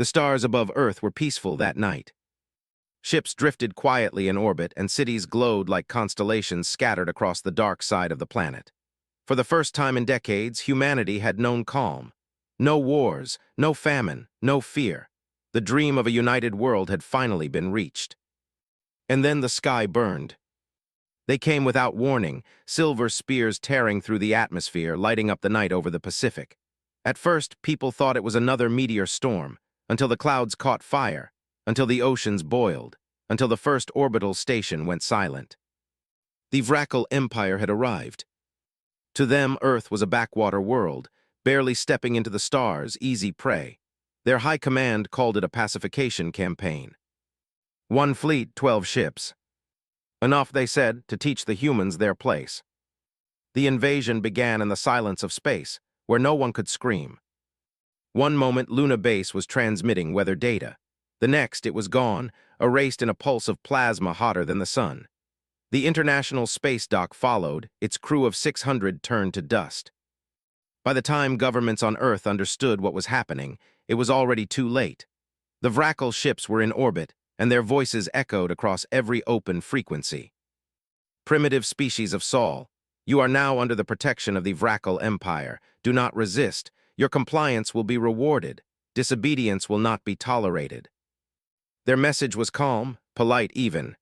The stars above Earth were peaceful that night. Ships drifted quietly in orbit, and cities glowed like constellations scattered across the dark side of the planet. For the first time in decades, humanity had known calm. No wars, no famine, no fear. The dream of a united world had finally been reached. And then the sky burned. They came without warning, silver spears tearing through the atmosphere, lighting up the night over the Pacific. At first, people thought it was another meteor storm, until the clouds caught fire, until the oceans boiled, until the first orbital station went silent. The Vracal Empire had arrived. To them, Earth was a backwater world, barely stepping into the stars, easy prey. Their high command called it a pacification campaign. One fleet, 12 ships. Enough, they said, to teach the humans their place. The invasion began in the silence of space, where no one could scream. One moment, Luna Base was transmitting weather data. The next, it was gone, erased in a pulse of plasma hotter than the sun. The International Space Dock followed, its crew of 600 turned to dust. By the time governments on Earth understood what was happening, it was already too late. The Vracal ships were in orbit, and their voices echoed across every open frequency. Primitive species of Sol, you are now under the protection of the Vracal Empire. Do not resist. Your compliance will be rewarded. Disobedience will not be tolerated. Their message was calm, polite even.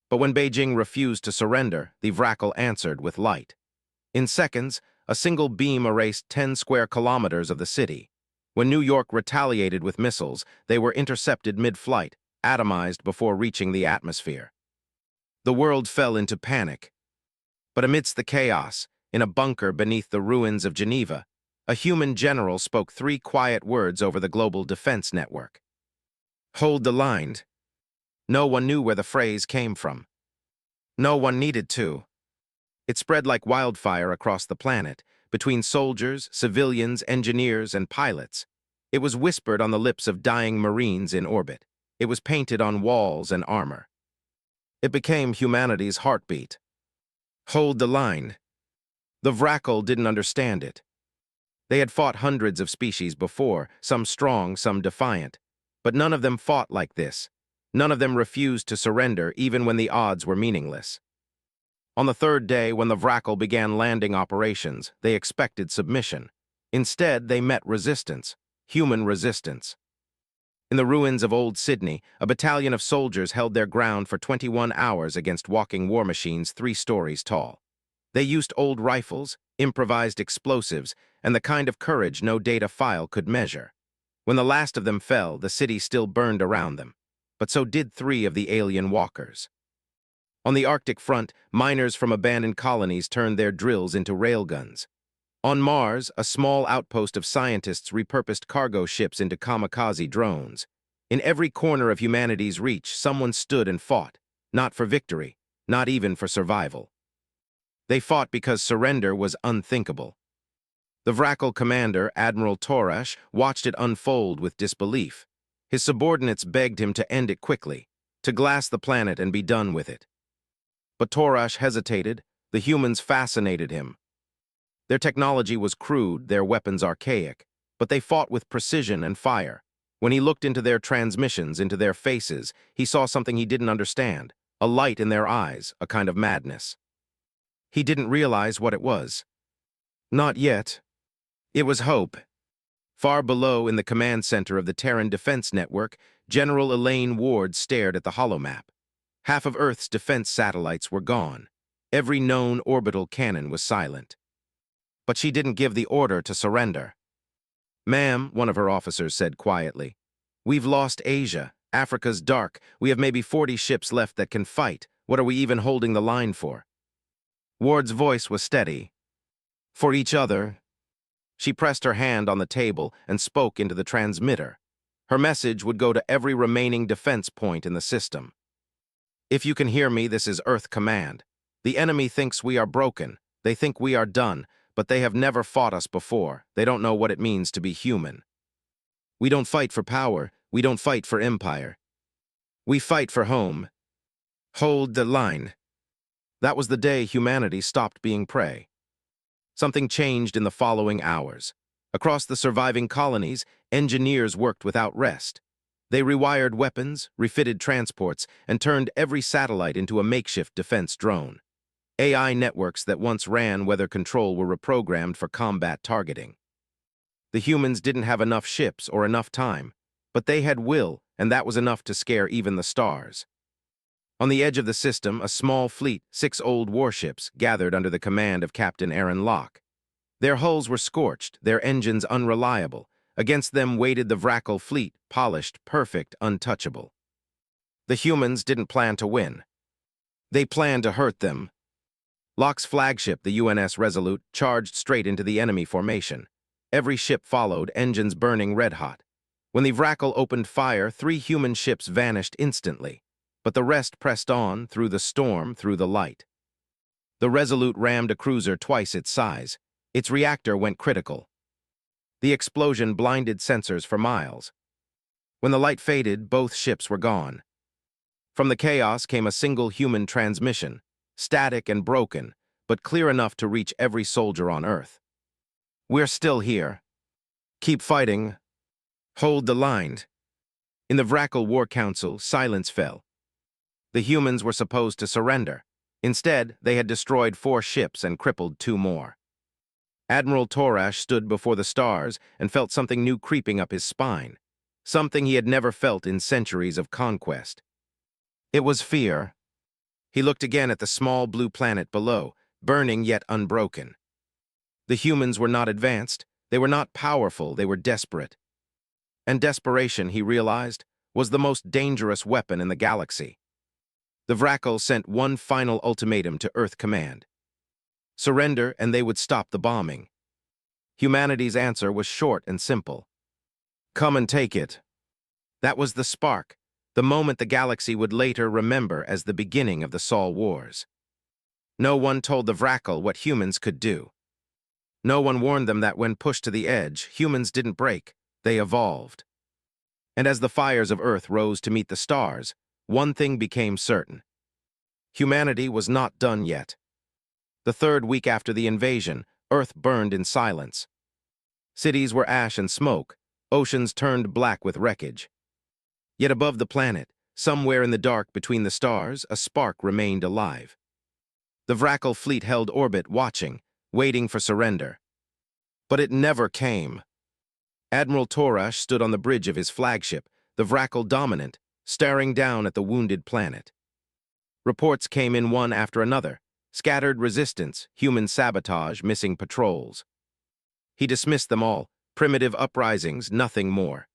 But when Beijing refused to surrender, the Vracal answered with light. In seconds, a single beam erased 10 square kilometers of the city. When New York retaliated with missiles, they were intercepted mid-flight, atomized before reaching the atmosphere. The world fell into panic. But amidst the chaos, in a bunker beneath the ruins of Geneva, a human general spoke 3 quiet words over the global defense network. Hold the line. No one knew where the phrase came from. No one needed to. It spread like wildfire across the planet, between soldiers, civilians, engineers, and pilots. It was whispered on the lips of dying Marines in orbit. It was painted on walls and armor. It became humanity's heartbeat. Hold the line. The Vracal didn't understand it. They had fought hundreds of species before, some strong, some defiant. But none of them fought like this. None of them refused to surrender, even when the odds were meaningless. On the 3rd day, when the Vracal began landing operations, they expected submission. Instead, they met resistance, human resistance. In the ruins of Old Sydney, a battalion of soldiers held their ground for 21 hours against walking war machines 3 stories tall. They used old rifles, improvised explosives, and the kind of courage no data file could measure. When the last of them fell, the city still burned around them. But so did 3 of the alien walkers. On the Arctic front, miners from abandoned colonies turned their drills into railguns. On Mars, a small outpost of scientists repurposed cargo ships into kamikaze drones. In every corner of humanity's reach, someone stood and fought, not for victory, not even for survival. They fought because surrender was unthinkable. The Vracal commander, Admiral Torash, watched it unfold with disbelief. His subordinates begged him to end it quickly, to glass the planet and be done with it. But Torash hesitated. The humans fascinated him. Their technology was crude, their weapons archaic, but they fought with precision and fire. When he looked into their transmissions, into their faces, he saw something he didn't understand, a light in their eyes, a kind of madness. He didn't realize what it was. Not yet. It was hope. Far below, in the command center of the Terran Defense Network, General Elaine Ward stared at the holomap. Half of Earth's defense satellites were gone. Every known orbital cannon was silent. But she didn't give the order to surrender. "Ma'am," one of her officers said quietly, "we've lost Asia. Africa's dark. We have maybe 40 ships left that can fight. What are we even holding the line for?" Ward's voice was steady. "For each other." She pressed her hand on the table and spoke into the transmitter. Her message would go to every remaining defense point in the system. "If you can hear me, this is Earth Command. The enemy thinks we are broken. They think we are done, but they have never fought us before. They don't know what it means to be human. We don't fight for power. We don't fight for empire. We fight for home. Hold the line." That was the day humanity stopped being prey. Something changed in the following hours. Across the surviving colonies, Engineers worked without rest. They rewired weapons, refitted transports, and turned every satellite into a makeshift defense drone. AI networks that once ran weather control were reprogrammed for combat targeting. The humans didn't have enough ships or enough time, but they had will, and that was enough to scare even the stars. On the edge of the system, a small fleet, 6 old warships, gathered under the command of Captain Aaron Locke. Their hulls were scorched, their engines unreliable. Against them waited the Vrackle fleet, polished, perfect, untouchable. The humans didn't plan to win. They planned to hurt them. Locke's flagship, the UNS Resolute, charged straight into the enemy formation. Every ship followed, engines burning red-hot. When the Vrackle opened fire, 3 human ships vanished instantly, but the rest pressed on, through the storm, through the light. The Resolute rammed a cruiser twice its size. Its reactor went critical. The explosion blinded sensors for miles. When the light faded, both ships were gone. From the chaos came a single human transmission, static and broken, but clear enough to reach every soldier on Earth. "We're still here. Keep fighting. Hold the line." In the Vrackle War Council, silence fell. The humans were supposed to surrender. Instead, they had destroyed 4 ships and crippled 2 more. Admiral Torash stood before the stars and felt something new creeping up his spine, something he had never felt in centuries of conquest. It was fear. He looked again at the small blue planet below, burning yet unbroken. The humans were not advanced, they were not powerful, they were desperate. And desperation, he realized, was the most dangerous weapon in the galaxy. The Vrackle sent one final ultimatum to Earth Command. Surrender, and they would stop the bombing. Humanity's answer was short and simple. Come and take it. That was the spark, the moment the galaxy would later remember as the beginning of the Sol Wars. No one told the Vrackle what humans could do. No one warned them that when pushed to the edge, humans didn't break, they evolved. And as the fires of Earth rose to meet the stars, one thing became certain. Humanity was not done yet. The 3rd week after the invasion, Earth burned in silence. Cities were ash and smoke, oceans turned black with wreckage. Yet above the planet, somewhere in the dark between the stars, a spark remained alive. The Vrackle fleet held orbit, watching, waiting for surrender. But it never came. Admiral Torash stood on the bridge of his flagship, the Vrackle Dominant, staring down at the wounded planet. Reports came in one after another: scattered resistance, human sabotage, missing patrols. He dismissed them all, primitive uprisings, nothing more.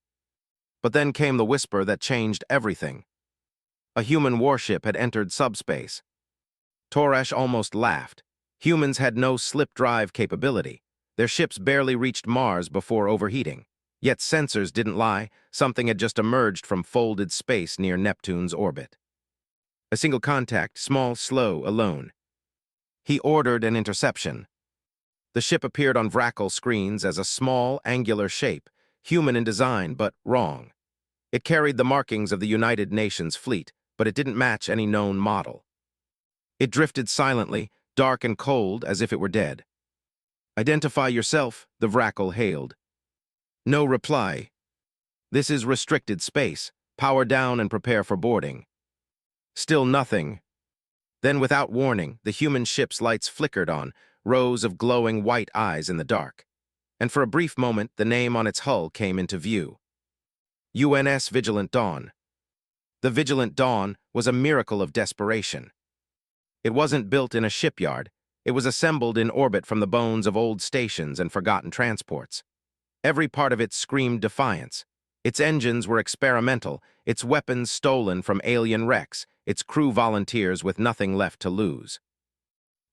But then came the whisper that changed everything. A human warship had entered subspace. Torash almost laughed. Humans had no slip drive capability. Their ships barely reached Mars before overheating. Yet sensors didn't lie, something had just emerged from folded space near Neptune's orbit. A single contact, small, slow, alone. He ordered an interception. The ship appeared on Vrackle screens as a small, angular shape, human in design, but wrong. It carried the markings of the United Nations fleet, but it didn't match any known model. It drifted silently, dark and cold, as if it were dead. "Identify yourself," the Vrackle hailed. No reply. "This is restricted space. Power down and prepare for boarding." Still nothing. Then, without warning, the human ship's lights flickered on, rows of glowing white eyes in the dark. And for a brief moment, the name on its hull came into view. UNS Vigilant Dawn. The Vigilant Dawn was a miracle of desperation. It wasn't built in a shipyard. It was assembled in orbit from the bones of old stations and forgotten transports. Every part of it screamed defiance. Its engines were experimental, its weapons stolen from alien wrecks, its crew volunteers with nothing left to lose.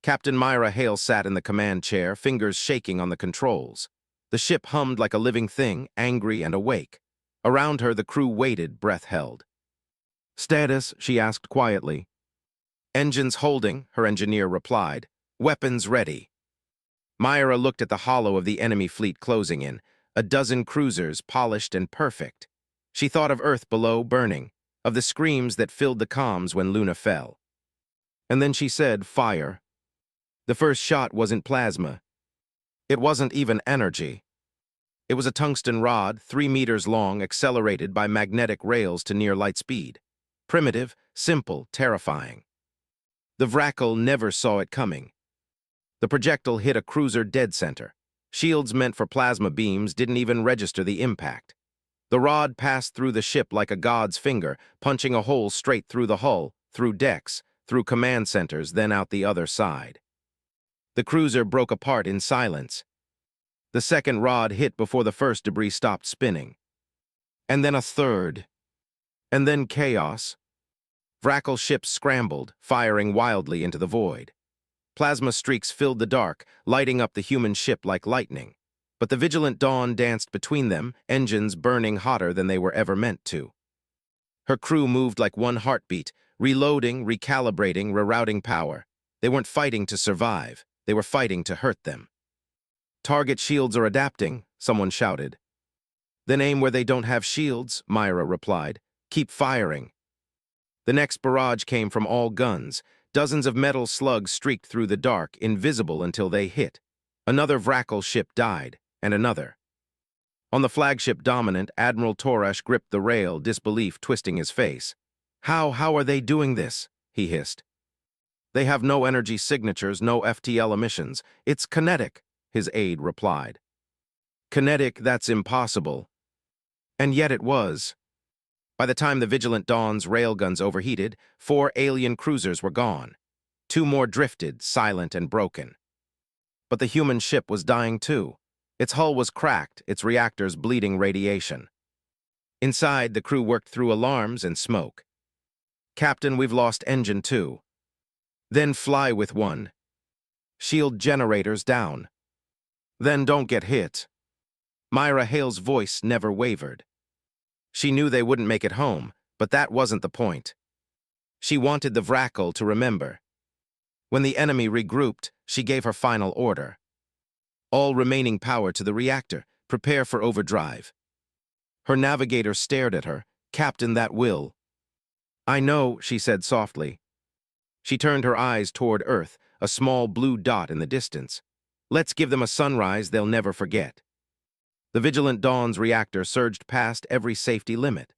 Captain Myra Hale sat in the command chair, fingers shaking on the controls. The ship hummed like a living thing, angry and awake. Around her, the crew waited, breath held. "Status?" she asked quietly. "Engines holding," her engineer replied. "Weapons ready." Myra looked at the hollow of the enemy fleet closing in, a dozen cruisers, polished and perfect. She thought of Earth below, burning, of the screams that filled the comms when Luna fell. And then she said, "Fire." The first shot wasn't plasma. It wasn't even energy. It was a tungsten rod, 3 meters long, accelerated by magnetic rails to near light speed. Primitive, simple, terrifying. The Vrackle never saw it coming. The projectile hit a cruiser dead center. Shields meant for plasma beams didn't even register the impact. The rod passed through the ship like a god's finger, punching a hole straight through the hull, through decks, through command centers, then out the other side. The cruiser broke apart in silence. The second rod hit before the first debris stopped spinning. And then a third. And then chaos. Vrackle ships scrambled, firing wildly into the void. Plasma streaks filled the dark, lighting up the human ship like lightning. But the vigilant dawn danced between them, engines burning hotter than they were ever meant to. Her crew moved like one heartbeat, reloading, recalibrating, rerouting power. They weren't fighting to survive. They were fighting to hurt them. "Target shields are adapting," someone shouted. "Then aim where they don't have shields," Myra replied. "Keep firing." The next barrage came from all guns. Dozens of metal slugs streaked through the dark, invisible until they hit. Another Vrackle ship died, and another. On the flagship Dominant, Admiral Torash gripped the rail, disbelief twisting his face. How are they doing this?" he hissed. "They have no energy signatures, no FTL emissions. It's kinetic," his aide replied. "Kinetic, that's impossible." And yet it was. By the time the Vigilant Dawn's railguns overheated, 4 alien cruisers were gone. 2 more drifted, silent and broken. But the human ship was dying too. Its hull was cracked, its reactors bleeding radiation. Inside, the crew worked through alarms and smoke. "Captain, we've lost engine 2. Then fly with 1. Shield generators down. Then don't get hit." Myra Hale's voice never wavered. She knew they wouldn't make it home, but that wasn't the point. She wanted the Vrackle to remember. When the enemy regrouped, she gave her final order. "All remaining power to the reactor. Prepare for overdrive." Her navigator stared at her. "Captain, that will." "I know," she said softly. She turned her eyes toward Earth, a small blue dot in the distance. "Let's give them a sunrise they'll never forget." The Vigilant Dawn's reactor surged past every safety limit.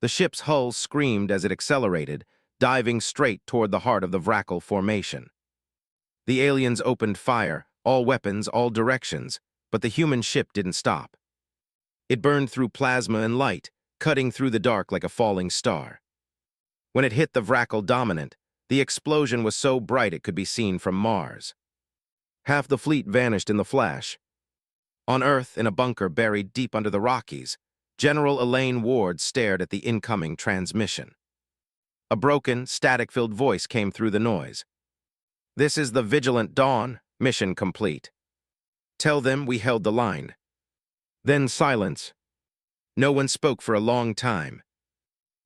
The ship's hull screamed as it accelerated, diving straight toward the heart of the Vrackle formation. The aliens opened fire, all weapons, all directions, but the human ship didn't stop. It burned through plasma and light, cutting through the dark like a falling star. When it hit the Vrackle Dominant, the explosion was so bright it could be seen from Mars. Half the fleet vanished in the flash. On Earth, in a bunker buried deep under the Rockies, General Elaine Ward stared at the incoming transmission. A broken, static-filled voice came through the noise. "This is the Vigilant Dawn. Mission complete. Tell them we held the line." Then silence. No one spoke for a long time.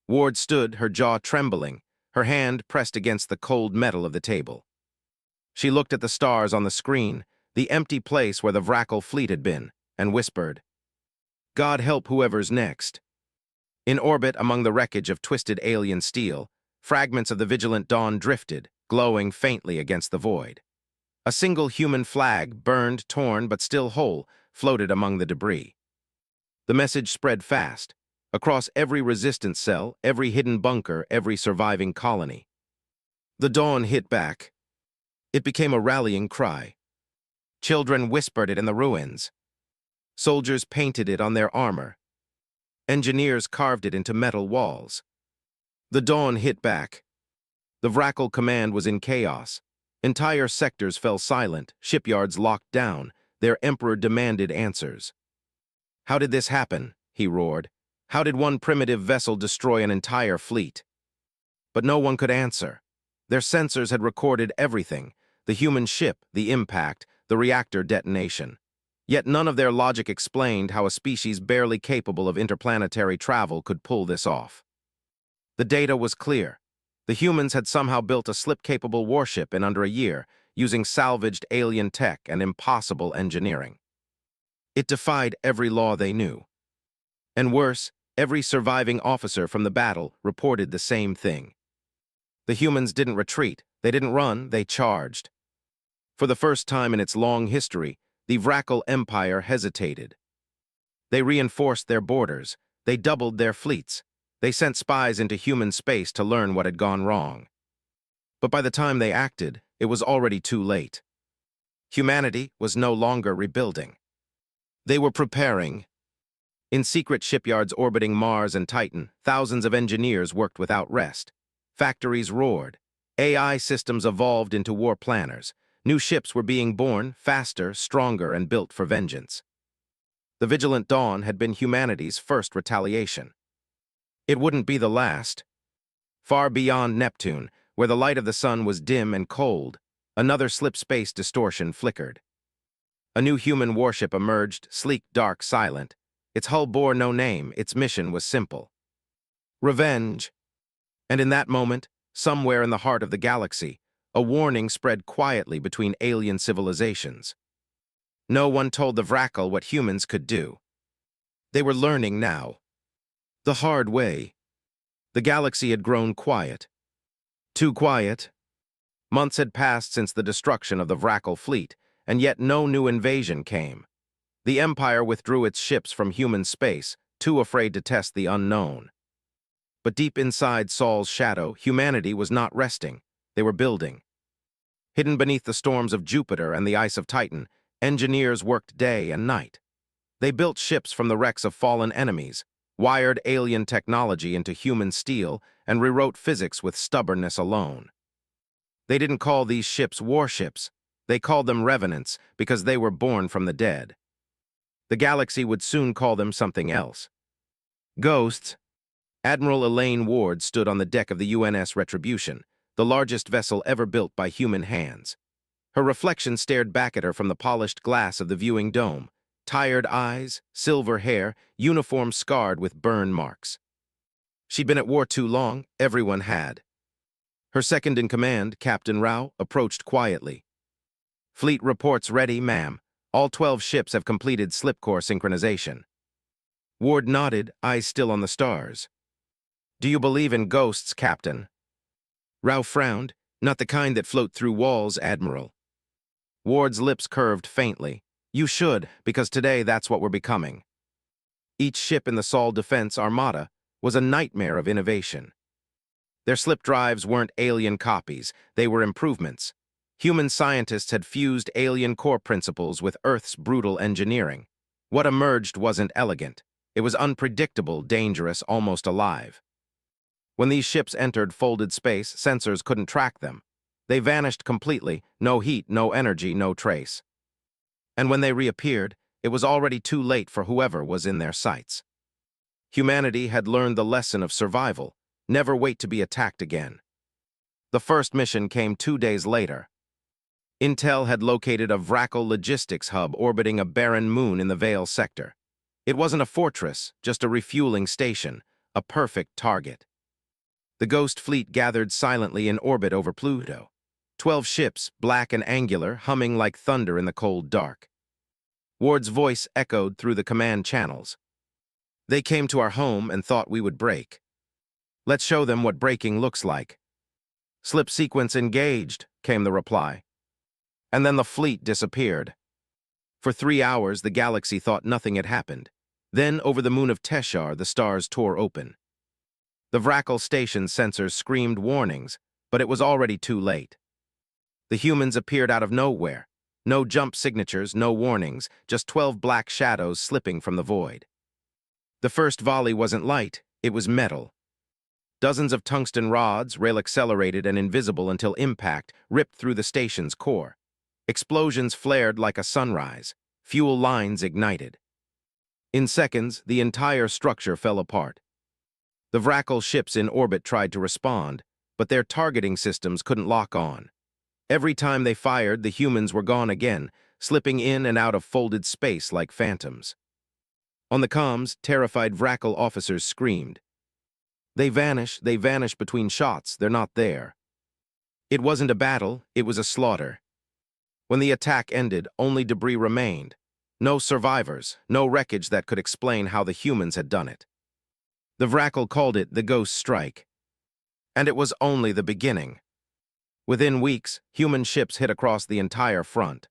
Ward stood, her jaw trembling, her hand pressed against the cold metal of the table. She looked at the stars on the screen, the empty place where the Vrackle fleet had been, and whispered, "God help whoever's next." In orbit among the wreckage of twisted alien steel, fragments of the Vigilant Dawn drifted, glowing faintly against the void. A single human flag, burned, torn, but still whole, floated among the debris. The message spread fast, across every resistance cell, every hidden bunker, every surviving colony. The dawn hit back. It became a rallying cry. Children whispered it in the ruins. Soldiers painted it on their armor. Engineers carved it into metal walls. The dawn hit back. The Vrackle command was in chaos. Entire sectors fell silent, shipyards locked down. Their emperor demanded answers. "How did this happen?" he roared. "How did one primitive vessel destroy an entire fleet?" But no one could answer. Their sensors had recorded everything: the human ship, the impact, the reactor detonation. Yet none of their logic explained how a species barely capable of interplanetary travel could pull this off. The data was clear. The humans had somehow built a slip-capable warship in under a year, using salvaged alien tech and impossible engineering. It defied every law they knew. And worse, every surviving officer from the battle reported the same thing. The humans didn't retreat, they didn't run, they charged. For the first time in its long history, the Vrackle Empire hesitated. They reinforced their borders. They doubled their fleets. They sent spies into human space to learn what had gone wrong. But by the time they acted, it was already too late. Humanity was no longer rebuilding. They were preparing. In secret shipyards orbiting Mars and Titan, thousands of engineers worked without rest. Factories roared. AI systems evolved into war planners. New ships were being born, faster, stronger, and built for vengeance. The Vigilant Dawn had been humanity's first retaliation. It wouldn't be the last. Far beyond Neptune, where the light of the sun was dim and cold, another slip-space distortion flickered. A new human warship emerged, sleek, dark, silent. Its hull bore no name, its mission was simple. Revenge. And in that moment, somewhere in the heart of the galaxy, a warning spread quietly between alien civilizations. No one told the Vrackle what humans could do. They were learning now. The hard way. The galaxy had grown quiet. Too quiet. Months had passed since the destruction of the Vrackle fleet, and yet no new invasion came. The Empire withdrew its ships from human space, too afraid to test the unknown. But deep inside Saul's shadow, humanity was not resting. They were building. Hidden beneath the storms of Jupiter and the ice of Titan, engineers worked day and night. They built ships from the wrecks of fallen enemies, wired alien technology into human steel, and rewrote physics with stubbornness alone. They didn't call these ships warships. They called them revenants because they were born from the dead. The galaxy would soon call them something else. Ghosts. Admiral Elaine Ward stood on the deck of the UNS Retribution, the largest vessel ever built by human hands. Her reflection stared back at her from the polished glass of the viewing dome. Tired eyes, silver hair, uniform scarred with burn marks. She'd been at war too long, everyone had. Her second-in-command, Captain Rao, approached quietly. "Fleet reports ready, ma'am. All 12 ships have completed slipcore synchronization." Ward nodded, eyes still on the stars. "Do you believe in ghosts, Captain?" Rao frowned. "Not the kind that float through walls, Admiral." Ward's lips curved faintly. "You should, because today that's what we're becoming." Each ship in the Sol Defense Armada was a nightmare of innovation. Their slip drives weren't alien copies, they were improvements. Human scientists had fused alien core principles with Earth's brutal engineering. What emerged wasn't elegant. It was unpredictable, dangerous, almost alive. When these ships entered folded space, sensors couldn't track them. They vanished completely, no heat, no energy, no trace. And when they reappeared, it was already too late for whoever was in their sights. Humanity had learned the lesson of survival. Never wait to be attacked again. The first mission came 2 days later. Intel had located a Vrackle logistics hub orbiting a barren moon in the Vale sector. It wasn't a fortress, just a refueling station, a perfect target. The Ghost fleet gathered silently in orbit over Pluto. 12 ships, black and angular, humming like thunder in the cold dark. Ward's voice echoed through the command channels. "They came to our home and thought we would break. Let's show them what breaking looks like." "Slip sequence engaged," came the reply. And then the fleet disappeared. For 3 hours, the galaxy thought nothing had happened. Then, over the moon of Teshar, the stars tore open. The Vrackle station sensors screamed warnings, but it was already too late. The humans appeared out of nowhere. No jump signatures, no warnings, just 12 black shadows slipping from the void. The first volley wasn't light, it was metal. Dozens of tungsten rods, rail-accelerated and invisible until impact, ripped through the station's core. Explosions flared like a sunrise. Fuel lines ignited. In seconds, the entire structure fell apart. The Vrackle ships in orbit tried to respond, but their targeting systems couldn't lock on. Every time they fired, the humans were gone again, slipping in and out of folded space like phantoms. On the comms, terrified Vrackle officers screamed. They vanish between shots, they're not there." It wasn't a battle, it was a slaughter. When the attack ended, only debris remained. No survivors, no wreckage that could explain how the humans had done it. The Vrackle called it the Ghost Strike. And it was only the beginning. Within weeks, human ships hit across the entire front.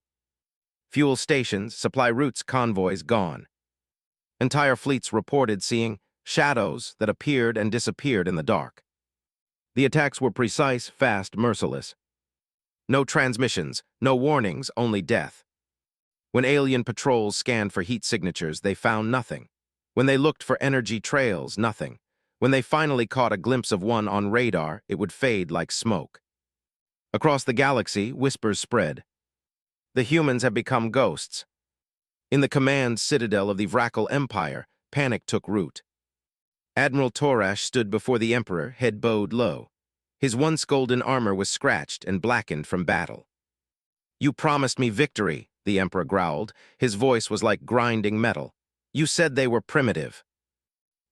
Fuel stations, supply routes, convoys gone. Entire fleets reported seeing shadows that appeared and disappeared in the dark. The attacks were precise, fast, merciless. No transmissions, no warnings, only death. When alien patrols scanned for heat signatures, they found nothing. When they looked for energy trails, nothing. When they finally caught a glimpse of one on radar, it would fade like smoke. Across the galaxy, whispers spread. The humans have become ghosts. In the command citadel of the Vrackle Empire, panic took root. Admiral Torash stood before the Emperor, head bowed low. His once golden armor was scratched and blackened from battle. "You promised me victory," the Emperor growled. His voice was like grinding metal. "You said they were primitive."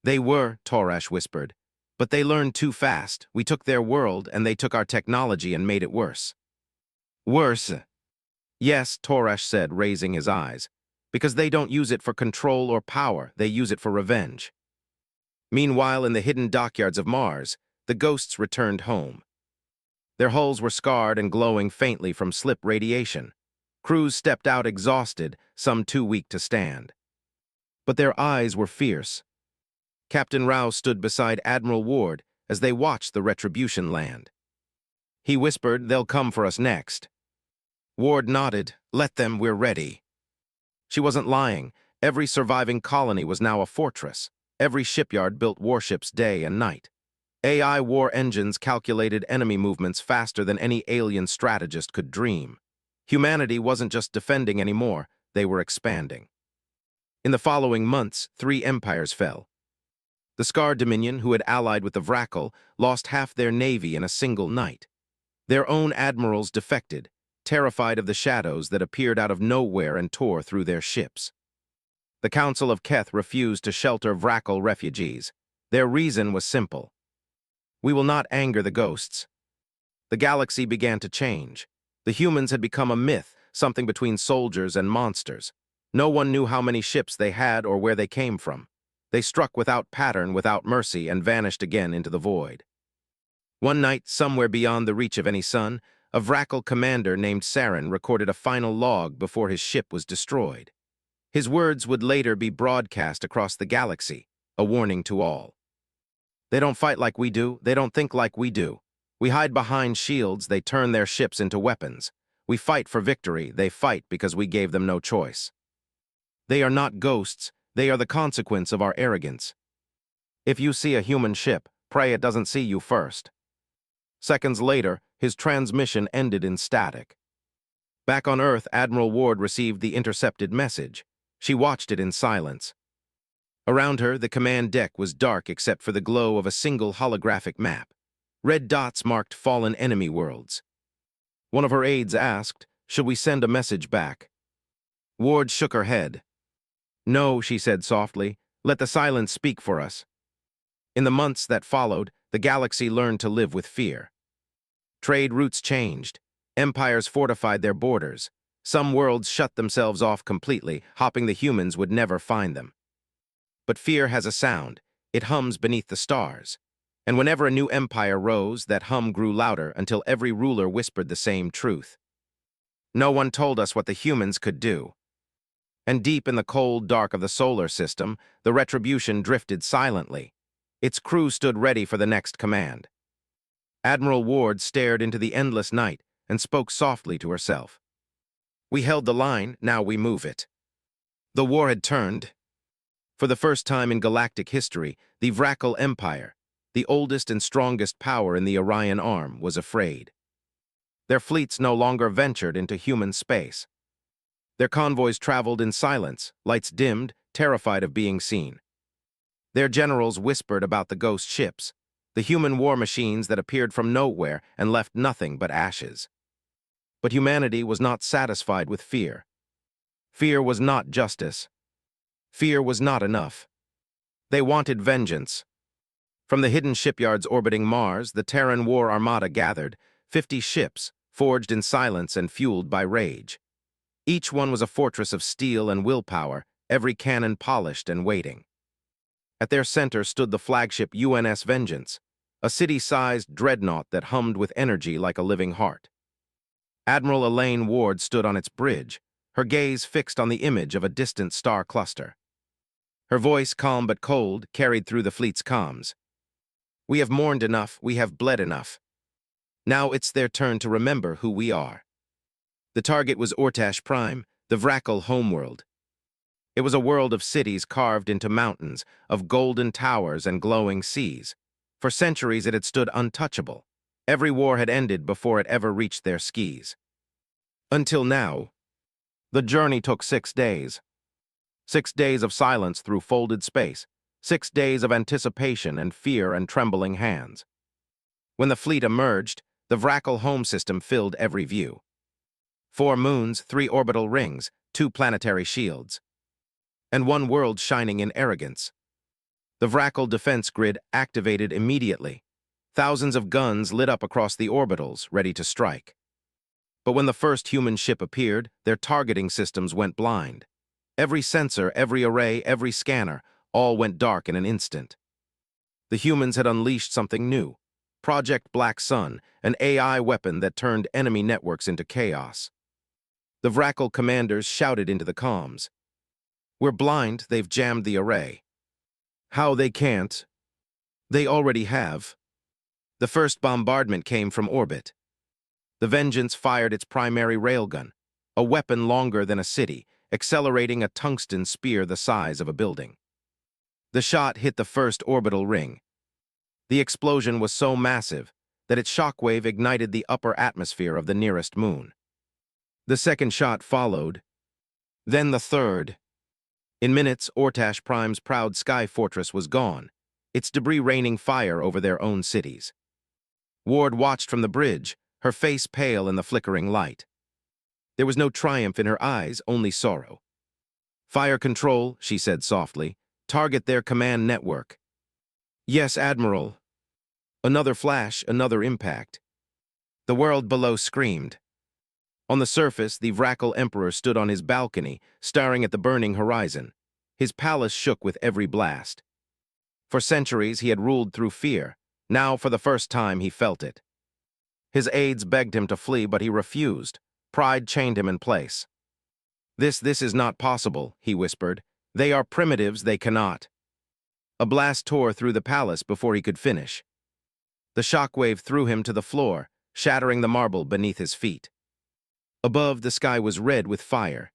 "They were," Torash whispered. "But they learned too fast. We took their world, and they took our technology and made it worse." "Worse?" "Yes," Torash said, raising his eyes. "Because they don't use it for control or power, they use it for revenge." Meanwhile, in the hidden dockyards of Mars, the ghosts returned home. Their hulls were scarred and glowing faintly from slip radiation. Crews stepped out exhausted, some too weak to stand. But their eyes were fierce. Captain Rao stood beside Admiral Ward as they watched the retribution land. He whispered, "They'll come for us next." Ward nodded, "Let them, we're ready." She wasn't lying. Every surviving colony was now a fortress. Every shipyard built warships day and night. AI war engines calculated enemy movements faster than any alien strategist could dream. Humanity wasn't just defending anymore, they were expanding. In the following months, 3 empires fell. The Scar Dominion, who had allied with the Vrackle, lost half their navy in a single night. Their own admirals defected, terrified of the shadows that appeared out of nowhere and tore through their ships. The Council of Keth refused to shelter Vrackle refugees. Their reason was simple. "We will not anger the ghosts." The galaxy began to change. The humans had become a myth, something between soldiers and monsters. No one knew how many ships they had or where they came from. They struck without pattern, without mercy, and vanished again into the void. One night, somewhere beyond the reach of any sun, a Vrackle commander named Saren recorded a final log before his ship was destroyed. His words would later be broadcast across the galaxy, a warning to all. "They don't fight like we do, they don't think like we do. We hide behind shields, they turn their ships into weapons. We fight for victory, they fight because we gave them no choice. They are not ghosts, they are the consequence of our arrogance. If you see a human ship, pray it doesn't see you first." Seconds later, his transmission ended in static. Back on Earth, Admiral Ward received the intercepted message. She watched it in silence. Around her, the command deck was dark except for the glow of a single holographic map. Red dots marked fallen enemy worlds. One of her aides asked, "Should we send a message back?" Ward shook her head. "No," she said softly, "let the silence speak for us." In the months that followed, the galaxy learned to live with fear. Trade routes changed. Empires fortified their borders. Some worlds shut themselves off completely, hoping the humans would never find them. But fear has a sound. It hums beneath the stars. And whenever a new empire rose, that hum grew louder until every ruler whispered the same truth. No one told us what the humans could do. And deep in the cold dark of the solar system, the retribution drifted silently. Its crew stood ready for the next command. Admiral Ward stared into the endless night and spoke softly to herself. "We held the line, now we move it." The war had turned. For the first time in galactic history, the Vrackle Empire, the oldest and strongest power in the Orion Arm, was afraid. Their fleets no longer ventured into human space. Their convoys traveled in silence, lights dimmed, terrified of being seen. Their generals whispered about the ghost ships, the human war machines that appeared from nowhere and left nothing but ashes. But humanity was not satisfied with fear. Fear was not justice. Fear was not enough. They wanted vengeance. From the hidden shipyards orbiting Mars, the Terran War Armada gathered, 50 ships, forged in silence and fueled by rage. Each one was a fortress of steel and willpower, every cannon polished and waiting. At their center stood the flagship UNS Vengeance, a city-sized dreadnought that hummed with energy like a living heart. Admiral Elaine Ward stood on its bridge, her gaze fixed on the image of a distant star cluster. Her voice, calm but cold, carried through the fleet's comms. "We have mourned enough, we have bled enough. Now it's their turn to remember who we are." The target was Ortash Prime, the Vrackle homeworld. It was a world of cities carved into mountains, of golden towers and glowing seas. For centuries it had stood untouchable. Every war had ended before it ever reached their skis. Until now. The journey took 6 days. 6 days of silence through folded space. 6 days of anticipation and fear and trembling hands. When the fleet emerged, the Vrackle home system filled every view. 4 moons, 3 orbital rings, 2 planetary shields. And one world shining in arrogance. The Vrackle defense grid activated immediately. Thousands of guns lit up across the orbitals, ready to strike. But when the first human ship appeared, their targeting systems went blind. Every sensor, every array, every scanner, all went dark in an instant. The humans had unleashed something new. Project Black Sun, an AI weapon that turned enemy networks into chaos. The Vrackle commanders shouted into the comms. "We're blind, they've jammed the array." "How they can't? They already have." The first bombardment came from orbit. The Vengeance fired its primary railgun, a weapon longer than a city, accelerating a tungsten spear the size of a building. The shot hit the first orbital ring. The explosion was so massive that its shockwave ignited the upper atmosphere of the nearest moon. The second shot followed, then the third. In minutes, Ortash Prime's proud sky fortress was gone, its debris raining fire over their own cities. Ward watched from the bridge, her face pale in the flickering light. There was no triumph in her eyes, only sorrow. "Fire control," she said softly. "Target their command network." "Yes, Admiral." Another flash, another impact. The world below screamed. On the surface, the Vrackle Emperor stood on his balcony, staring at the burning horizon. His palace shook with every blast. For centuries, he had ruled through fear. Now, for the first time, he felt it. His aides begged him to flee, but he refused. Pride chained him in place. This is not possible," he whispered. "They are primitives, they cannot." A blast tore through the palace before he could finish. The shockwave threw him to the floor, shattering the marble beneath his feet. Above, the sky was red with fire.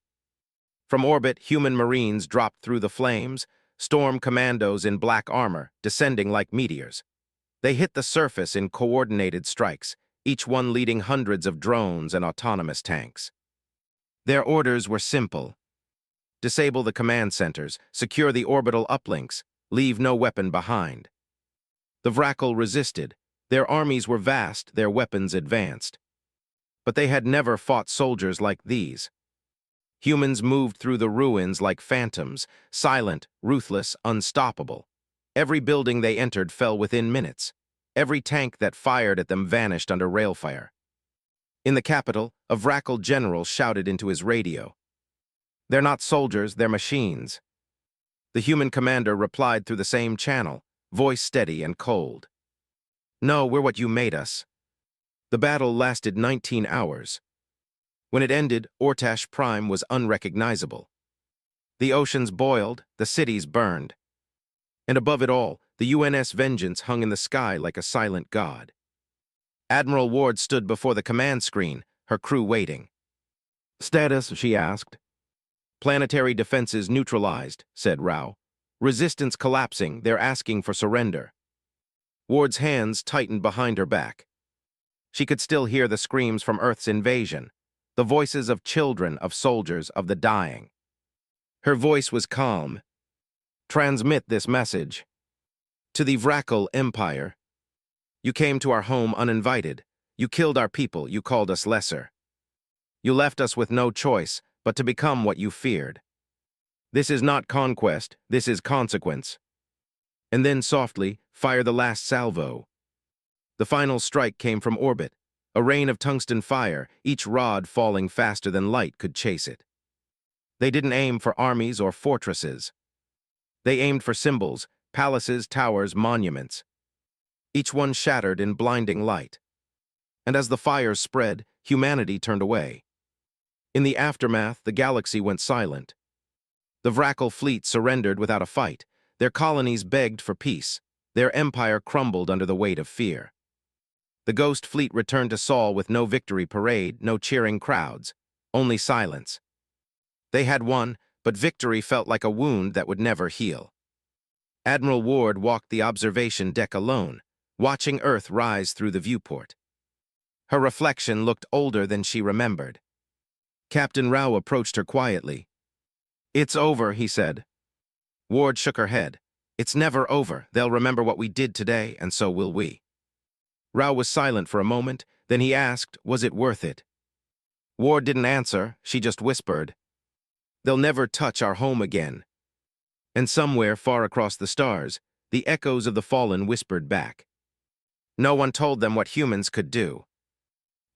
From orbit, human marines dropped through the flames, storm commandos in black armor, descending like meteors. They hit the surface in coordinated strikes, each one leading hundreds of drones and autonomous tanks. Their orders were simple. Disable the command centers, secure the orbital uplinks, leave no weapon behind. The Vrackle resisted. Their armies were vast, their weapons advanced. But they had never fought soldiers like these. Humans moved through the ruins like phantoms, silent, ruthless, unstoppable. Every building they entered fell within minutes. Every tank that fired at them vanished under railfire. In the capital, a Vrackle general shouted into his radio. "They're not soldiers, they're machines." The human commander replied through the same channel, voice steady and cold. "No, we're what you made us." The battle lasted 19 hours. When it ended, Ortash Prime was unrecognizable. The oceans boiled, the cities burned. And above it all, the UNS Vengeance hung in the sky like a silent god. Admiral Ward stood before the command screen, her crew waiting. "Status?" she asked. "Planetary defenses neutralized," said Rao. "Resistance collapsing, they're asking for surrender." Ward's hands tightened behind her back. She could still hear the screams from Earth's invasion, the voices of children, of soldiers, of the dying. Her voice was calm. "Transmit this message. To the Vrackle Empire. You came to our home uninvited. You killed our people, you called us lesser. You left us with no choice but to become what you feared. This is not conquest, this is consequence." And then softly, fire the last salvo. The final strike came from orbit, a rain of tungsten fire, each rod falling faster than light could chase it. They didn't aim for armies or fortresses. They aimed for symbols, palaces, towers, monuments. Each one shattered in blinding light. And as the fires spread, humanity turned away. In the aftermath, the galaxy went silent. The Vrackle fleet surrendered without a fight. Their colonies begged for peace. Their empire crumbled under the weight of fear. The Ghost fleet returned to Sol with no victory parade, no cheering crowds, only silence. They had won, but victory felt like a wound that would never heal. Admiral Ward walked the observation deck alone, watching Earth rise through the viewport. Her reflection looked older than she remembered. Captain Rao approached her quietly. "It's over," he said. Ward shook her head. "It's never over. They'll remember what we did today, and so will we." Rao was silent for a moment, then he asked, was it worth it? Ward didn't answer, she just whispered, "They'll never touch our home again." And somewhere far across the stars, the echoes of the fallen whispered back. No one told them what humans could do.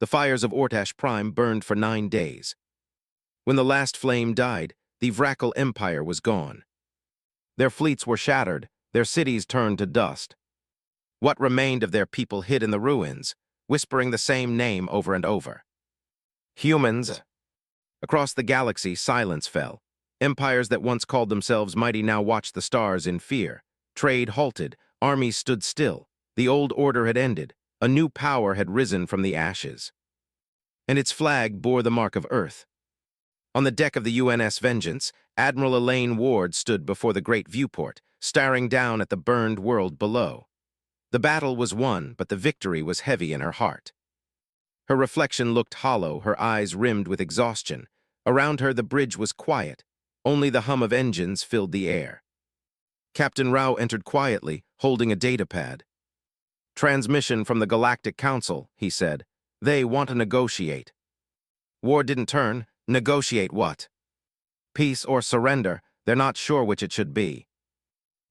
The fires of Ortash Prime burned for 9 days. When the last flame died, the Vrackle Empire was gone. Their fleets were shattered, their cities turned to dust. What remained of their people hid in the ruins, whispering the same name over and over. Humans. Across the galaxy, silence fell. Empires that once called themselves mighty now watched the stars in fear. Trade halted, armies stood still. The old order had ended. A new power had risen from the ashes. And its flag bore the mark of Earth. On the deck of the UNS Vengeance, Admiral Elaine Ward stood before the great viewport, staring down at the burned world below. The battle was won, but the victory was heavy in her heart. Her reflection looked hollow, her eyes rimmed with exhaustion. Around her, the bridge was quiet. Only the hum of engines filled the air. Captain Rao entered quietly, holding a datapad. "Transmission from the Galactic Council," he said. "They want to negotiate." Ward didn't turn. Negotiate what? Peace or surrender, they're not sure which it should be.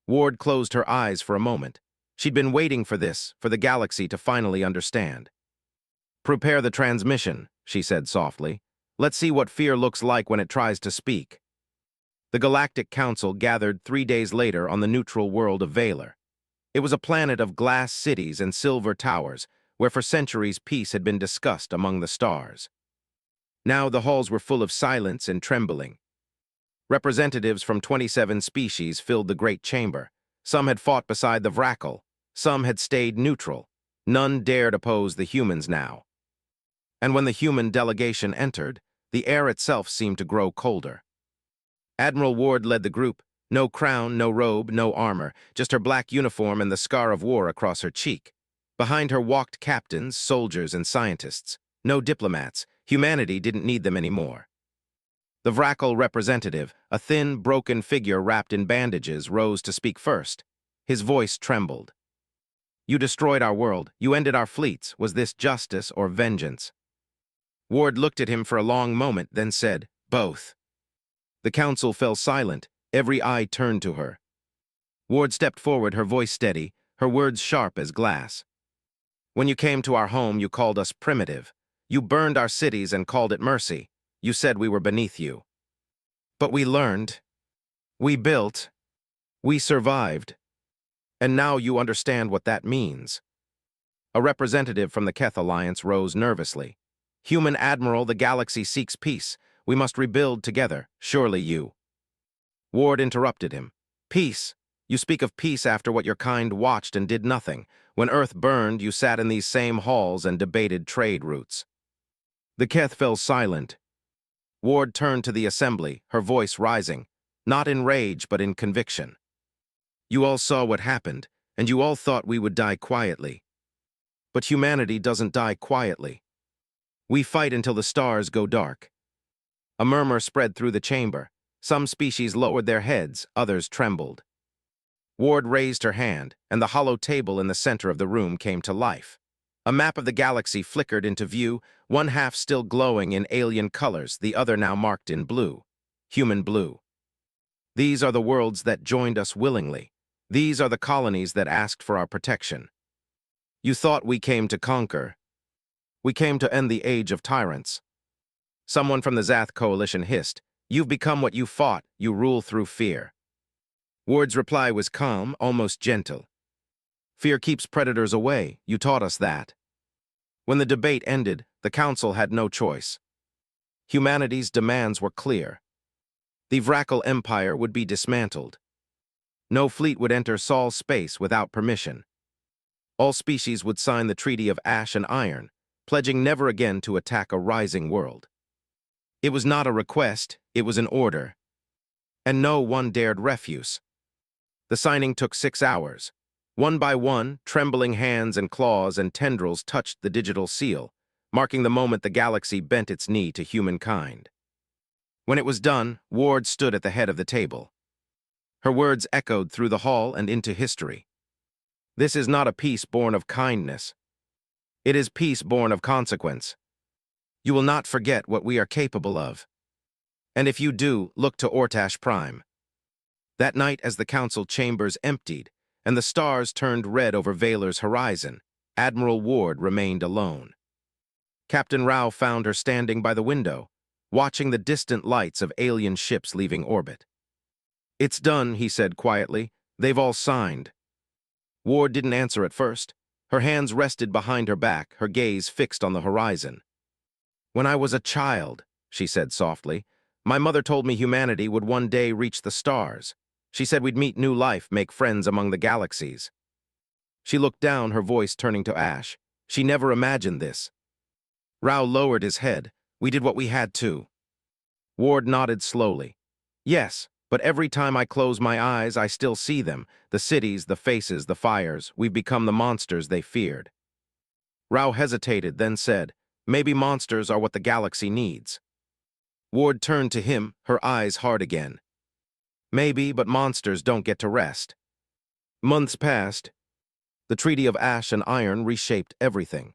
Ward closed her eyes for a moment. She'd been waiting for this, for the galaxy to finally understand. "Prepare the transmission," she said softly. "Let's see what fear looks like when it tries to speak." The Galactic Council gathered 3 days later on the neutral world of Valor. It was a planet of glass cities and silver towers, where for centuries peace had been discussed among the stars. Now the halls were full of silence and trembling. Representatives from 27 species filled the great chamber. Some had fought beside the Vrackle. Some had stayed neutral. None dared oppose the humans now. And when the human delegation entered, the air itself seemed to grow colder. Admiral Ward led the group. No crown, no robe, no armor, just her black uniform and the scar of war across her cheek. Behind her walked captains, soldiers, and scientists. No diplomats. Humanity didn't need them anymore. The Vrackle representative, a thin, broken figure wrapped in bandages, rose to speak first. His voice trembled. "You destroyed our world. You ended our fleets. Was this justice or vengeance?" Ward looked at him for a long moment, then said, "Both." The council fell silent. Every eye turned to her. Ward stepped forward, her voice steady, her words sharp as glass. "When you came to our home, you called us primitive. You burned our cities and called it mercy. You said we were beneath you. But we learned. We built. We survived. And now you understand what that means." A representative from the Keth Alliance rose nervously. "Human Admiral, the galaxy seeks peace. We must rebuild together. Surely you." Ward interrupted him. "Peace? You speak of peace after what your kind watched and did nothing. When Earth burned, you sat in these same halls and debated trade routes." The Keth fell silent. Ward turned to the assembly, her voice rising, not in rage but in conviction. "You all saw what happened, and you all thought we would die quietly. But humanity doesn't die quietly. We fight until the stars go dark." A murmur spread through the chamber. Some species lowered their heads, others trembled. Ward raised her hand, and the hollow table in the center of the room came to life. A map of the galaxy flickered into view, one half still glowing in alien colors, the other now marked in blue. Human blue. "These are the worlds that joined us willingly. These are the colonies that asked for our protection. You thought we came to conquer. We came to end the age of tyrants." Someone from the Zath coalition hissed, "You've become what you fought. You rule through fear." Ward's reply was calm, almost gentle. "Fear keeps predators away. You taught us that." When the debate ended, the council had no choice. Humanity's demands were clear. The Vrackle Empire would be dismantled. No fleet would enter Sol's space without permission. All species would sign the Treaty of Ash and Iron, pledging never again to attack a rising world. It was not a request, it was an order. And no one dared refuse. The signing took 6 hours. One by one, trembling hands and claws and tendrils touched the digital seal, marking the moment the galaxy bent its knee to humankind. When it was done, Ward stood at the head of the table. Her words echoed through the hall and into history. This is not a peace born of kindness. It is peace born of consequence. You will not forget what we are capable of. And if you do, look to Ortash Prime. That night, as the council chambers emptied and the stars turned red over Vaylor's horizon, Admiral Ward remained alone. Captain Rao found her standing by the window, watching the distant lights of alien ships leaving orbit. "It's done," he said quietly. "They've all signed." Ward didn't answer at first. Her hands rested behind her back, her gaze fixed on the horizon. "When I was a child," she said softly, "my mother told me humanity would one day reach the stars. She said we'd meet new life, make friends among the galaxies." She looked down, her voice turning to ash. She never imagined this. Rao lowered his head. "We did what we had to." Ward nodded slowly. "Yes, but every time I close my eyes, I still see them. The cities, the faces, the fires. We've become the monsters they feared." Rao hesitated, then said, "Maybe monsters are what the galaxy needs." Ward turned to him, her eyes hard again. "Maybe, but monsters don't get to rest." Months passed. The Treaty of Ash and Iron reshaped everything.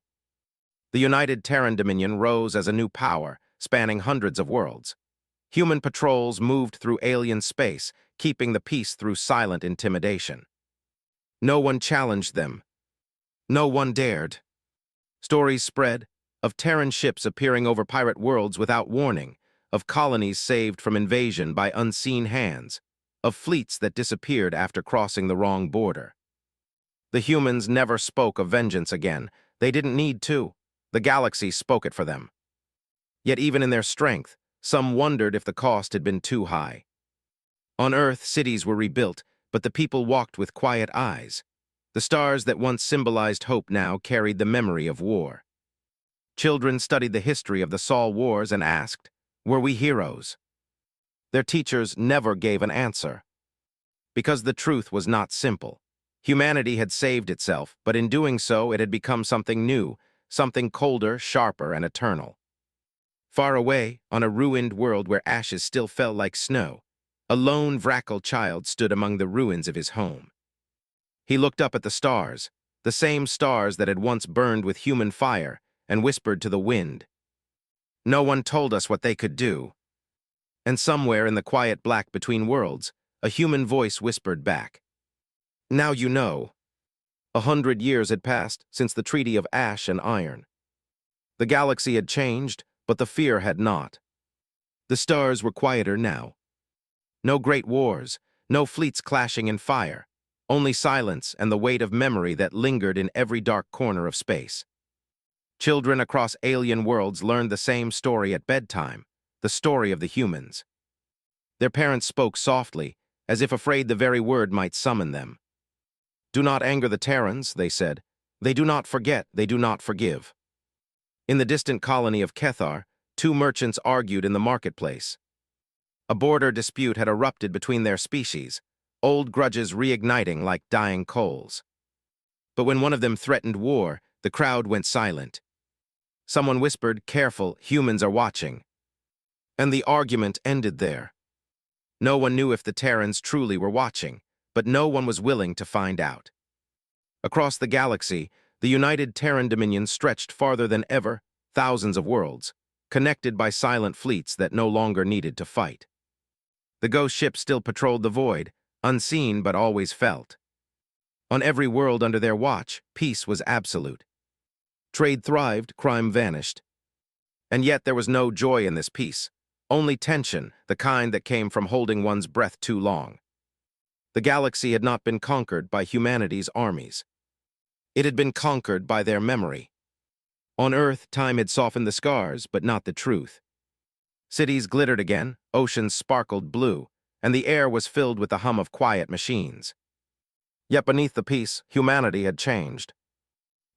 The United Terran Dominion rose as a new power, spanning hundreds of worlds. Human patrols moved through alien space, keeping the peace through silent intimidation. No one challenged them. No one dared. Stories spread of Terran ships appearing over pirate worlds without warning, of colonies saved from invasion by unseen hands, of fleets that disappeared after crossing the wrong border. The humans never spoke of vengeance again. They didn't need to. The galaxy spoke it for them. Yet even in their strength, some wondered if the cost had been too high. On Earth, cities were rebuilt, but the people walked with quiet eyes. The stars that once symbolized hope now carried the memory of war. Children studied the history of the Sol Wars and asked, "Were we heroes?" Their teachers never gave an answer. Because the truth was not simple. Humanity had saved itself, but in doing so, it had become something new, something colder, sharper, and eternal. Far away, on a ruined world where ashes still fell like snow, a lone Vrackle child stood among the ruins of his home. He looked up at the stars, the same stars that had once burned with human fire, and whispered to the wind. "No one told us what they could do." And somewhere in the quiet black between worlds, a human voice whispered back, "Now you know." 100 years had passed since the Treaty of Ash and Iron. The galaxy had changed, but the fear had not. The stars were quieter now. No great wars, no fleets clashing in fire, only silence and the weight of memory that lingered in every dark corner of space. Children across alien worlds learned the same story at bedtime, the story of the humans. Their parents spoke softly, as if afraid the very word might summon them. "Do not anger the Terrans," they said. "They do not forget, they do not forgive." In the distant colony of Kethar, 2 merchants argued in the marketplace. A border dispute had erupted between their species, old grudges reigniting like dying coals. But when one of them threatened war, the crowd went silent. Someone whispered, "Careful, humans are watching." And the argument ended there. No one knew if the Terrans truly were watching, but no one was willing to find out. Across the galaxy, the United Terran Dominion stretched farther than ever, thousands of worlds, connected by silent fleets that no longer needed to fight. The ghost ships still patrolled the void, unseen but always felt. On every world under their watch, peace was absolute. Trade thrived, crime vanished. And yet there was no joy in this peace, only tension, the kind that came from holding one's breath too long. The galaxy had not been conquered by humanity's armies. It had been conquered by their memory. On Earth, time had softened the scars, but not the truth. Cities glittered again, oceans sparkled blue, and the air was filled with the hum of quiet machines. Yet beneath the peace, humanity had changed.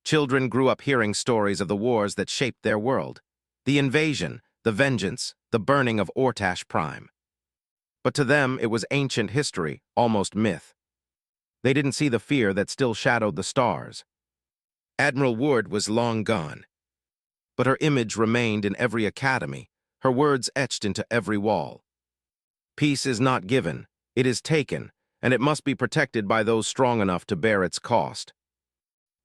Children grew up hearing stories of the wars that shaped their world. The invasion, the vengeance, the burning of Ortash Prime. But to them it was ancient history, almost myth. They didn't see the fear that still shadowed the stars. Admiral Wood was long gone. But her image remained in every academy, her words etched into every wall. Peace is not given, it is taken, and it must be protected by those strong enough to bear its cost.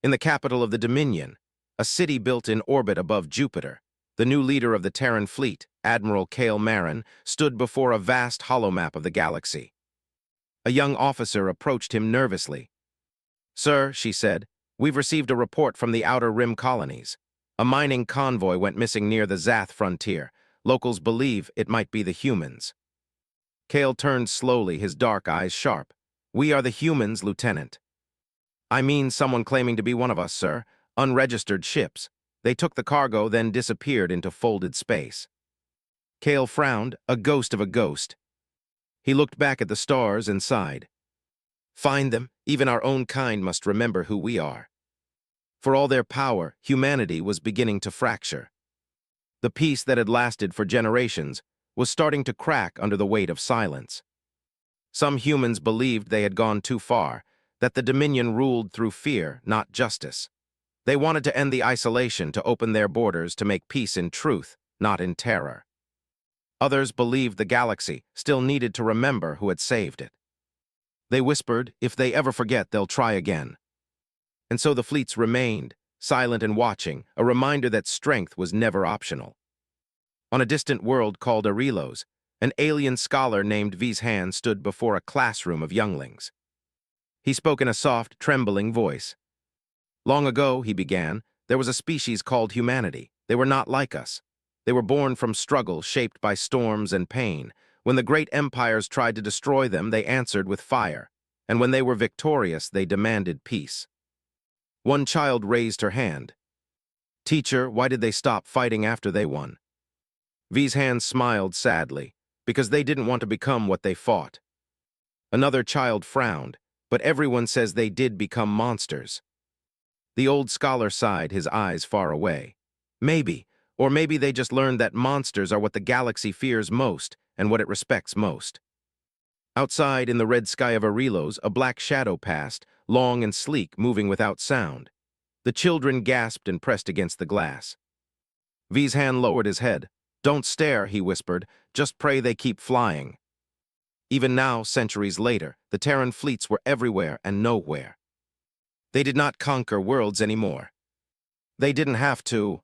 In the capital of the Dominion, a city built in orbit above Jupiter, the new leader of the Terran fleet, Admiral Cale Marin, stood before a vast holomap of the galaxy. A young officer approached him nervously. "Sir," she said, "we've received a report from the Outer Rim colonies. A mining convoy went missing near the Zath frontier. Locals believe it might be the humans." Cale turned slowly, his dark eyes sharp. "We are the humans, Lieutenant." "I mean someone claiming to be one of us, sir. Unregistered ships. They took the cargo, then disappeared into folded space." Cale frowned, a ghost of a ghost. He looked back at the stars and sighed. "Find them. Even our own kind must remember who we are." For all their power, humanity was beginning to fracture. The peace that had lasted for generations was starting to crack under the weight of silence. Some humans believed they had gone too far, that the Dominion ruled through fear, not justice. They wanted to end the isolation, to open their borders, to make peace in truth, not in terror. Others believed the galaxy still needed to remember who had saved it. They whispered, if they ever forget, they'll try again. And so the fleets remained, silent and watching, a reminder that strength was never optional. On a distant world called Arelos, an alien scholar named Vizhan stood before a classroom of younglings. He spoke in a soft, trembling voice. "Long ago," he began, "there was a species called humanity. They were not like us. They were born from struggle, shaped by storms and pain. When the great empires tried to destroy them, they answered with fire. And when they were victorious, they demanded peace." One child raised her hand. "Teacher, why did they stop fighting after they won?" Vizhan smiled sadly, because they didn't want to become what they fought. Another child frowned, but everyone says they did become monsters. The old scholar sighed, his eyes far away. Maybe, or maybe they just learned that monsters are what the galaxy fears most and what it respects most. Outside, in the red sky of Arelos, a black shadow passed, long and sleek, moving without sound. The children gasped and pressed against the glass. Vizhan lowered his head. "Don't stare," he whispered. "Just pray they keep flying." Even now, centuries later, the Terran fleets were everywhere and nowhere. They did not conquer worlds anymore. They didn't have to.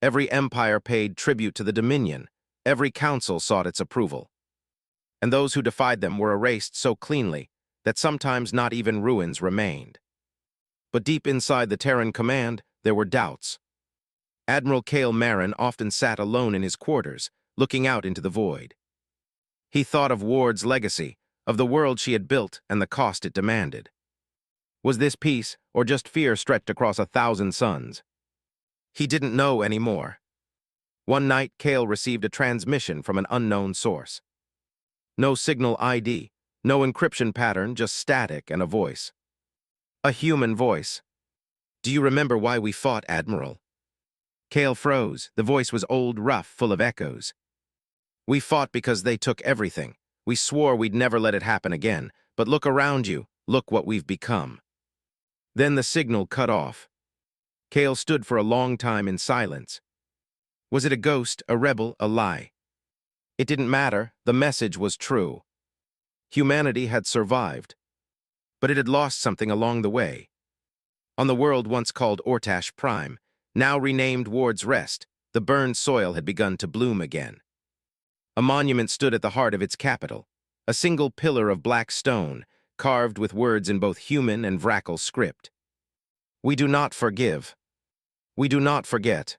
Every empire paid tribute to the Dominion. Every council sought its approval. And those who defied them were erased so cleanly that sometimes not even ruins remained. But deep inside the Terran command, there were doubts. Admiral Cale Marin often sat alone in his quarters, looking out into the void. He thought of Ward's legacy, of the world she had built and the cost it demanded. Was this peace, or just fear stretched across 1,000 suns? He didn't know anymore. One night, Cale received a transmission from an unknown source. No signal ID, no encryption pattern, just static and a voice. A human voice. "Do you remember why we fought, Admiral?" Cale froze. The voice was old, rough, full of echoes. "We fought because they took everything. We swore we'd never let it happen again. But look around you. Look what we've become." Then the signal cut off. Cale stood for a long time in silence. Was it a ghost, a rebel, a lie? It didn't matter. The message was true. Humanity had survived. But it had lost something along the way. On the world once called Ortash Prime, now renamed Ward's Rest, the burned soil had begun to bloom again. A monument stood at the heart of its capital, a single pillar of black stone, carved with words in both human and Vrackle script. "We do not forgive. We do not forget.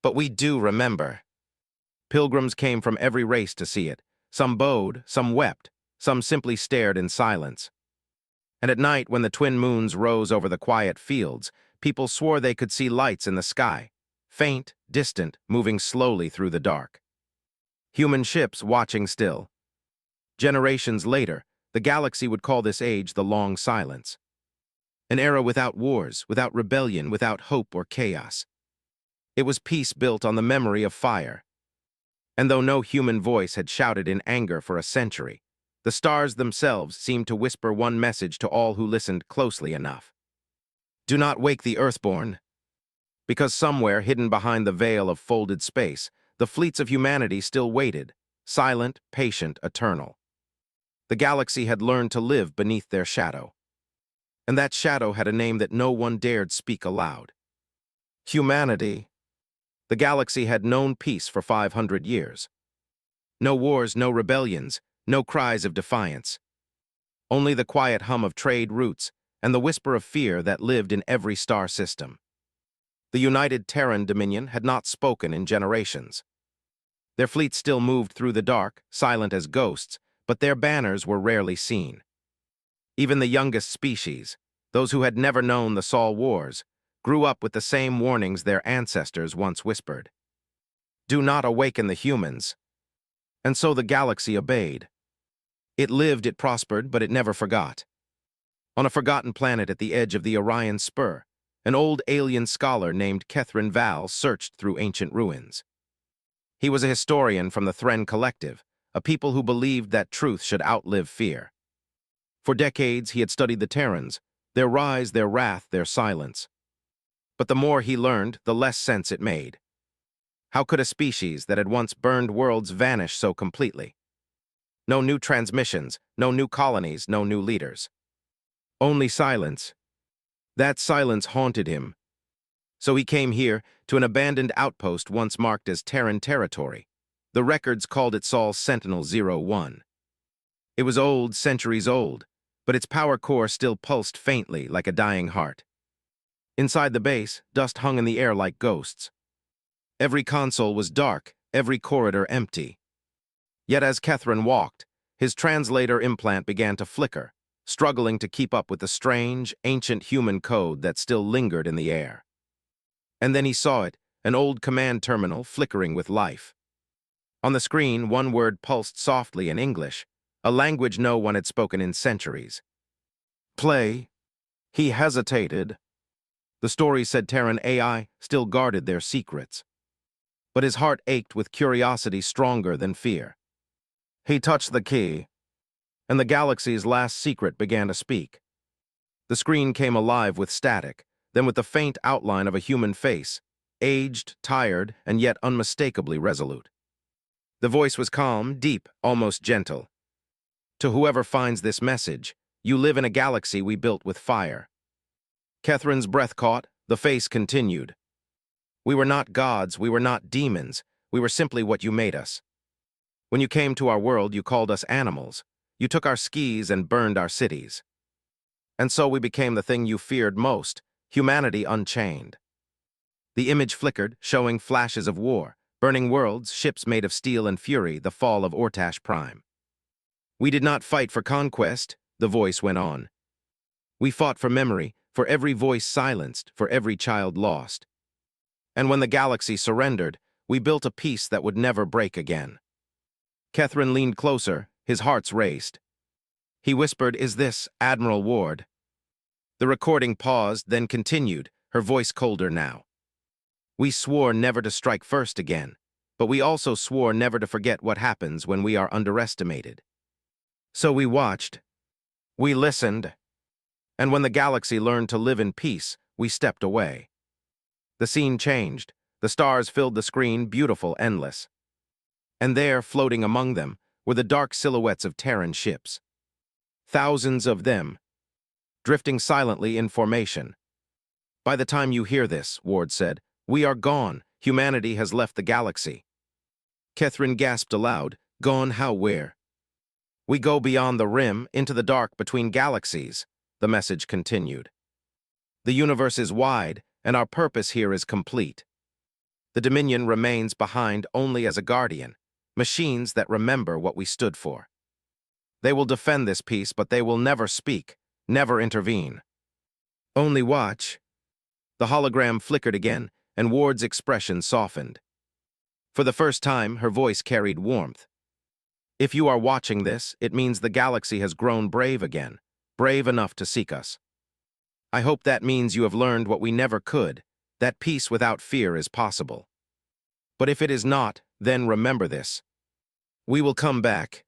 But we do remember." Pilgrims came from every race to see it. Some bowed, some wept, some simply stared in silence. And at night, when the twin moons rose over the quiet fields, people swore they could see lights in the sky, faint, distant, moving slowly through the dark. human ships watching still. Generations later, the galaxy would call this age the Long Silence. An era without wars, without rebellion, without hope or chaos. It was peace built on the memory of fire. And though no human voice had shouted in anger for a century, the stars themselves seemed to whisper one message to all who listened closely enough. Do not wake the Earthborn. Because somewhere, hidden behind the veil of folded space, the fleets of humanity still waited, silent, patient, eternal. The galaxy had learned to live beneath their shadow. And that shadow had a name that no one dared speak aloud. Humanity. The galaxy had known peace for 500 years. No wars, no rebellions, no cries of defiance. Only the quiet hum of trade routes and the whisper of fear that lived in every star system. The United Terran Dominion had not spoken in generations. Their fleet still moved through the dark, silent as ghosts, but their banners were rarely seen. Even the youngest species, those who had never known the Sol Wars, grew up with the same warnings their ancestors once whispered. Do not awaken the humans. And so the galaxy obeyed. It lived, it prospered, but it never forgot. On a forgotten planet at the edge of the Orion Spur, an old alien scholar named Kethrin Val searched through ancient ruins. He was a historian from the Thren Collective, a people who believed that truth should outlive fear. For decades, he had studied the Terrans, their rise, their wrath, their silence. But the more he learned, the less sense it made. How could a species that had once burned worlds vanish so completely? No new transmissions, no new colonies, no new leaders. Only silence. That silence haunted him. So he came here, to an abandoned outpost once marked as Terran territory. The records called it Sol's Sentinel-01. It was old, centuries old, but its power core still pulsed faintly like a dying heart. Inside the base, dust hung in the air like ghosts. Every console was dark, every corridor empty. Yet as Kethrin walked, his translator implant began to flicker, struggling to keep up with the strange, ancient human code that still lingered in the air. And then he saw it, an old command terminal flickering with life. On the screen, one word pulsed softly in English, a language no one had spoken in centuries. Play. He hesitated. The story said Terran AI still guarded their secrets. But his heart ached with curiosity stronger than fear. He touched the key, and the galaxy's last secret began to speak. The screen came alive with static, then with the faint outline of a human face, aged, tired, and yet unmistakably resolute. The voice was calm, deep, almost gentle. To whoever finds this message, you live in a galaxy we built with fire. Kethrin's breath caught, the face continued. We were not gods, we were not demons, we were simply what you made us. When you came to our world, you called us animals. You took our skis and burned our cities. And so we became the thing you feared most, humanity unchained. The image flickered, showing flashes of war, burning worlds, ships made of steel and fury, the fall of Ortash Prime. We did not fight for conquest, the voice went on. We fought for memory, for every voice silenced, for every child lost. And when the galaxy surrendered, we built a peace that would never break again. Kethrin leaned closer, his heart raced. He whispered, "Is this Admiral Ward?" The recording paused, then continued, her voice colder now. We swore never to strike first again, but we also swore never to forget what happens when we are underestimated. So we watched. We listened. And when the galaxy learned to live in peace, we stepped away. The scene changed. The stars filled the screen, beautiful, endless. And there, floating among them, were the dark silhouettes of Terran ships. Thousands of them, drifting silently in formation. By the time you hear this, Ward said, we are gone. Humanity has left the galaxy. Kethrin gasped aloud. Gone how, where? We go beyond the rim, into the dark between galaxies, the message continued. The universe is wide, and our purpose here is complete. The Dominion remains behind only as a guardian, machines that remember what we stood for. They will defend this peace, but they will never speak, never intervene. Only watch. The hologram flickered again, and Ward's expression softened. For the first time, her voice carried warmth. If you are watching this, it means the galaxy has grown brave again, brave enough to seek us. I hope that means you have learned what we never could, that peace without fear is possible. But if it is not, then remember this. We will come back.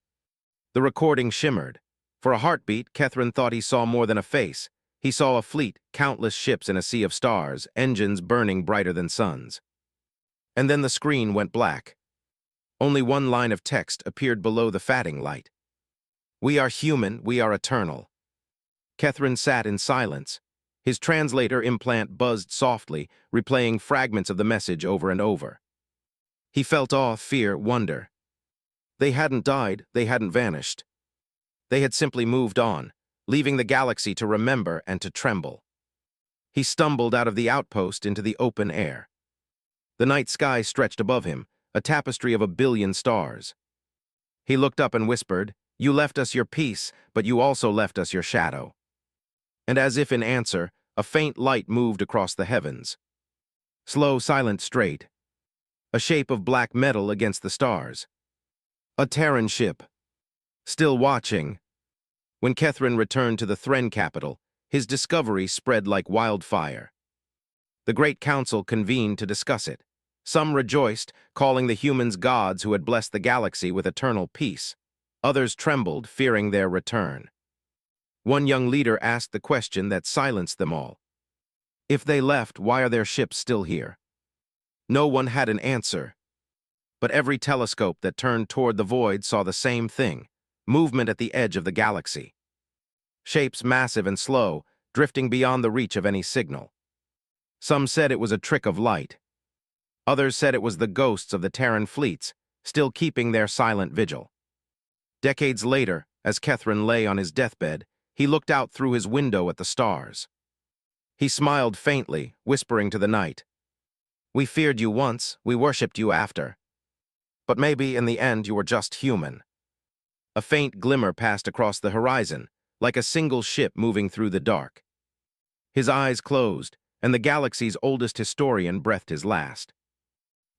The recording shimmered. For a heartbeat, Kethrin thought he saw more than a face. He saw a fleet, countless ships in a sea of stars, engines burning brighter than suns. And then the screen went black. Only one line of text appeared below the fading light. We are human, we are eternal. Kethrin sat in silence. His translator implant buzzed softly, replaying fragments of the message over and over. He felt awe, fear, wonder. They hadn't died, they hadn't vanished. They had simply moved on, leaving the galaxy to remember and to tremble. He stumbled out of the outpost into the open air. The night sky stretched above him, a tapestry of 1 billion stars. He looked up and whispered, "You left us your peace, but you also left us your shadow." And as if in answer, a faint light moved across the heavens. Slow, silent, straight. A shape of black metal against the stars. A Terran ship. Still watching. When Kethrin returned to the Thren capital, his discovery spread like wildfire. The Great Council convened to discuss it. Some rejoiced, calling the humans gods who had blessed the galaxy with eternal peace. Others trembled, fearing their return. One young leader asked the question that silenced them all. If they left, why are their ships still here? No one had an answer. But every telescope that turned toward the void saw the same thing. Movement at the edge of the galaxy. Shapes massive and slow, drifting beyond the reach of any signal. Some said it was a trick of light. Others said it was the ghosts of the Terran fleets, still keeping their silent vigil. Decades later, as Kethrin lay on his deathbed, he looked out through his window at the stars. He smiled faintly, whispering to the night, "We feared you once, we worshipped you after. But maybe in the end you were just human." A faint glimmer passed across the horizon, like a single ship moving through the dark. His eyes closed, and the galaxy's oldest historian breathed his last.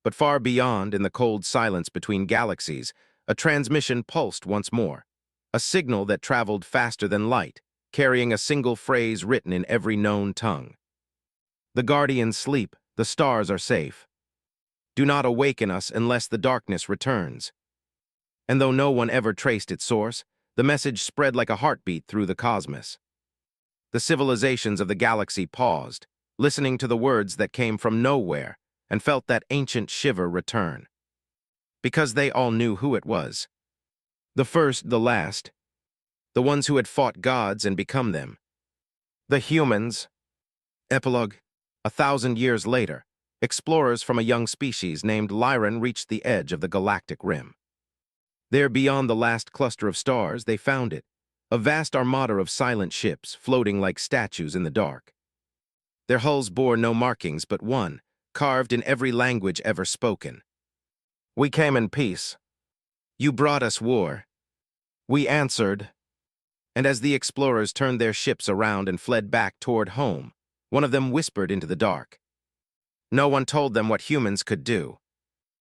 But far beyond, in the cold silence between galaxies, a transmission pulsed once more, a signal that traveled faster than light, carrying a single phrase written in every known tongue. "The Guardians sleep, the stars are safe. Do not awaken us unless the darkness returns." And though no one ever traced its source, the message spread like a heartbeat through the cosmos. The civilizations of the galaxy paused, listening to the words that came from nowhere, and felt that ancient shiver return. Because they all knew who it was. The first, the last. The ones who had fought gods and become them. The humans. Epilogue. 1,000 years later, explorers from a young species named Lyran reached the edge of the galactic rim. There, beyond the last cluster of stars, they found it, a vast armada of silent ships floating like statues in the dark. Their hulls bore no markings but one, carved in every language ever spoken. "We came in peace. You brought us war. We answered." And as the explorers turned their ships around and fled back toward home, one of them whispered into the dark. "No one told them what humans could do.